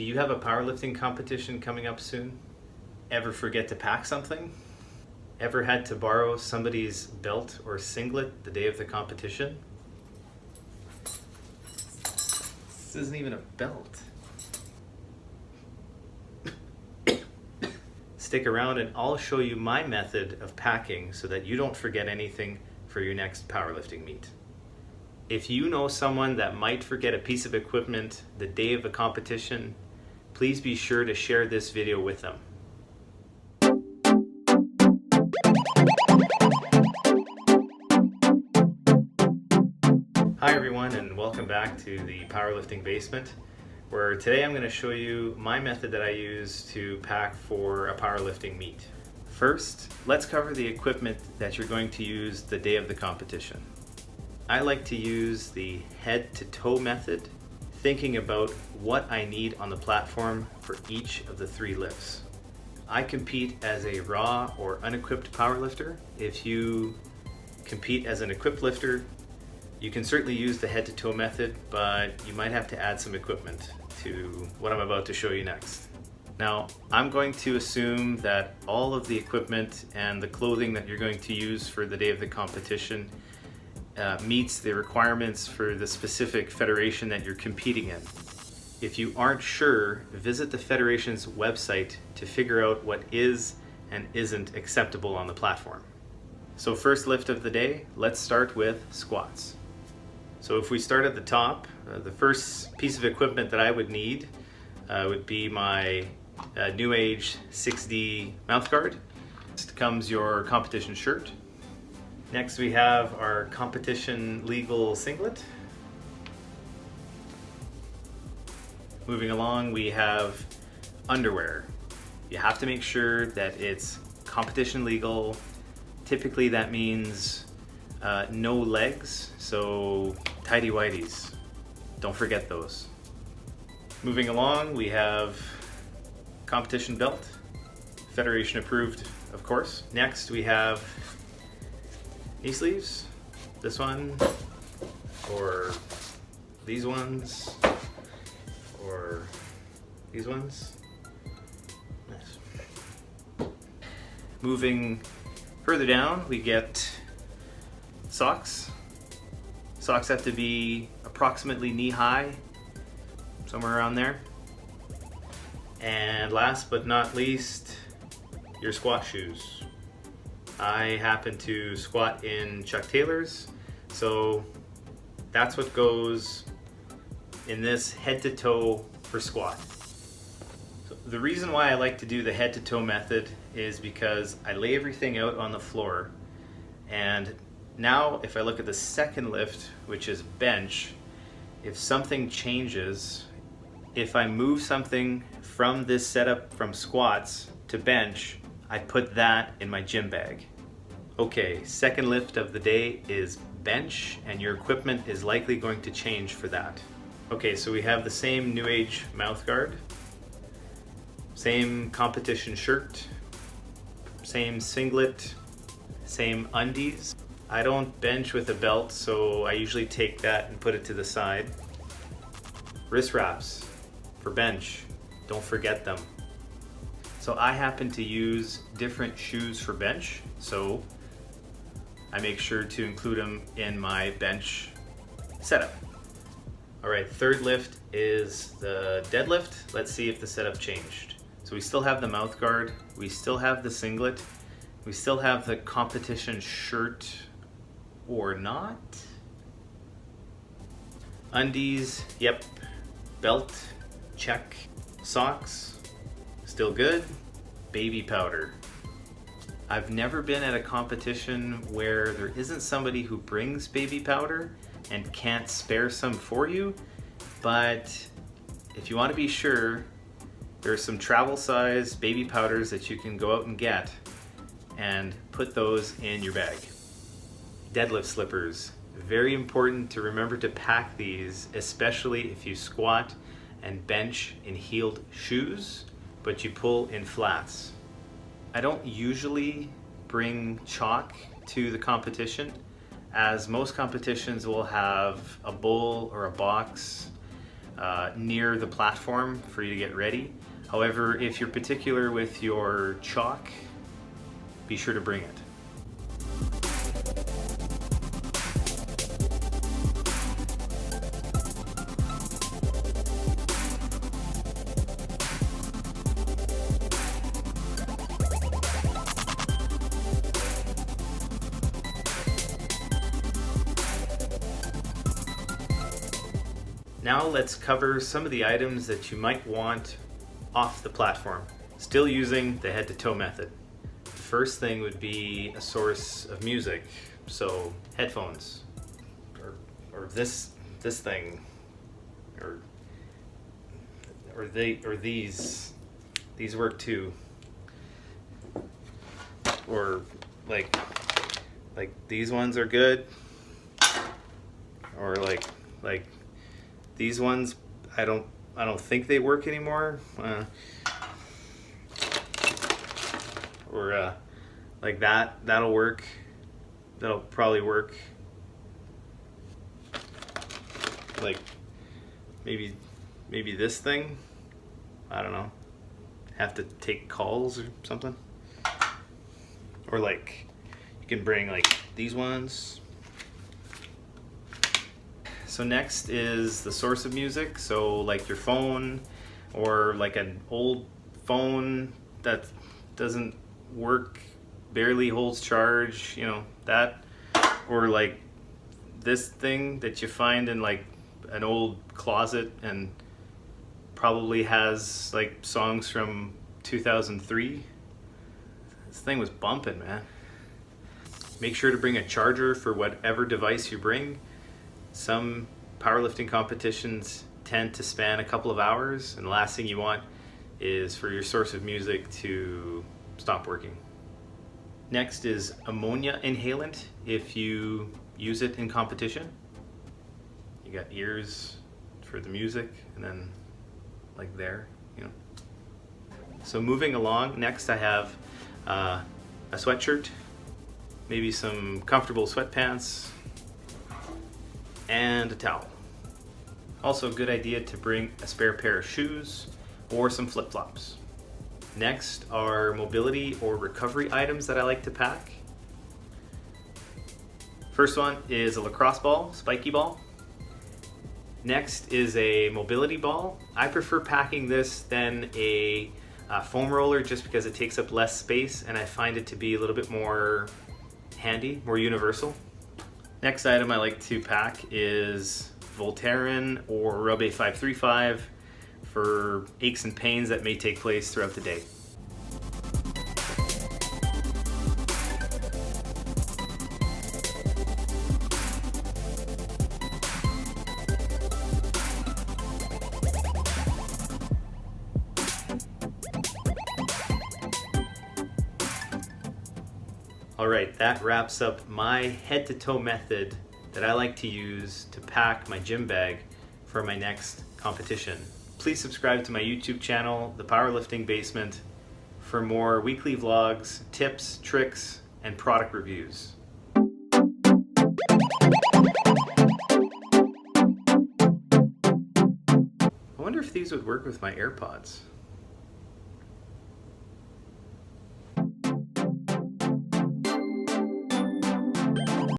Do you have a powerlifting competition coming up soon? Ever forget to pack something? Ever had to borrow somebody's belt or singlet the day of the competition? This isn't even a belt. Stick around and I'll show you my method of packing so that you don't forget anything for your next powerlifting meet. If you know someone that might forget a piece of equipment the day of a competition, please be sure to share this video with them. Hi everyone, and welcome back to the Powerlifting Basement, where today I'm going to show you my method that I use to pack for a powerlifting meet. First, let's cover the equipment that you're going to use the day of the competition. I like to use the head to toe method, thinking about what I need on the platform for each of the 3 lifts. I compete as a raw or unequipped powerlifter. If you compete as an equipped lifter, you can certainly use the head to toe method, but you might have to add some equipment to what I'm about to show you next. Now, I'm going to assume that all of the equipment and the clothing that you're going to use for the day of the competition meets the requirements for the specific federation that you're competing in. If you aren't sure, visit the federation's website to figure out what is and isn't acceptable on the platform. So first lift of the day, let's start with squats. So if we start at the top, the first piece of equipment that I would need would be my New Age 6D mouthguard. Next comes your competition shirt. Next we have our competition legal singlet. Moving along, we have underwear. You have to make sure that it's competition legal. Typically that means no legs, so tighty whities. Don't forget those. Moving along, we have competition belt, federation approved, of course. Next we have knee sleeves, this one, or these ones, or these ones. Nice. Moving further down, we get socks. Socks have to be approximately knee high, somewhere around there. And last but not least, your squat shoes. I happen to squat in Chuck Taylors, so that's what goes in this head to toe for squat. So the reason why I like to do the head to toe method is because I lay everything out on the floor, and now if I look at the second lift, which is bench, if something changes, if I move something from this setup from squats to bench, I put that in my gym bag. Okay, second lift of the day is bench, and your equipment is likely going to change for that. Okay, so we have the same New Age mouthguard, same competition shirt, same singlet, same undies. I don't bench with a belt, so I usually take that and put it to the side. Wrist wraps for bench, don't forget them. So I happen to use different shoes for bench, so I make sure to include them in my bench setup. All right, third lift is the deadlift. Let's see if the setup changed. So we still have the mouth guard, we still have the singlet, we still have the competition shirt or not. Undies, yep. Belt, check. Socks, still good. Baby powder. I've never been at a competition where there isn't somebody who brings baby powder and can't spare some for you, but if you want to be sure, there are some travel size baby powders that you can go out and get and put those in your bag. Deadlift slippers. Very important to remember to pack these, especially if you squat and bench in heeled shoes, but you pull in flats. I don't usually bring chalk to the competition, as most competitions will have a bowl or a box near the platform for you to get ready. However, if you're particular with your chalk, be sure to bring it. Now let's cover some of the items that you might want off the platform, still using the head-to-toe method. The first thing would be a source of music, so headphones, or this thing, or these work too, or like these ones are good, or like these ones, I don't think they work anymore. Or like that'll work. That'll probably work. Like maybe this thing. I don't know. Have to take calls or something. Or like you can bring like these ones. So next is the source of music, so like your phone or like an old phone that doesn't work, barely holds charge, you know, that, or like this thing that you find in like an old closet and probably has like songs from 2003. This thing was bumping, man. Make sure to bring a charger for whatever device you bring. Some powerlifting competitions tend to span a couple of hours, and the last thing you want is for your source of music to stop working. Next is ammonia inhalant if you use it in competition. You got ears for the music, and then like there, you know. So moving along, next I have a sweatshirt, maybe some comfortable sweatpants, and a towel. Also a good idea to bring a spare pair of shoes or some flip-flops. Next are mobility or recovery items that I like to pack. First one is a lacrosse ball, Spikey ball. Next is a mobility ball. I prefer packing this than a foam roller just because it takes up less space and I find it to be a little bit more handy, more universal. Next item I like to pack is Voltaren or Rub A535 for aches and pains that may take place throughout the day. Alright, that wraps up my head-to-toe method that I like to use to pack my gym bag for my next competition. Please subscribe to my YouTube channel, The Powerlifting Basement, for more weekly vlogs, tips, tricks, and product reviews. I wonder if these would work with my AirPods.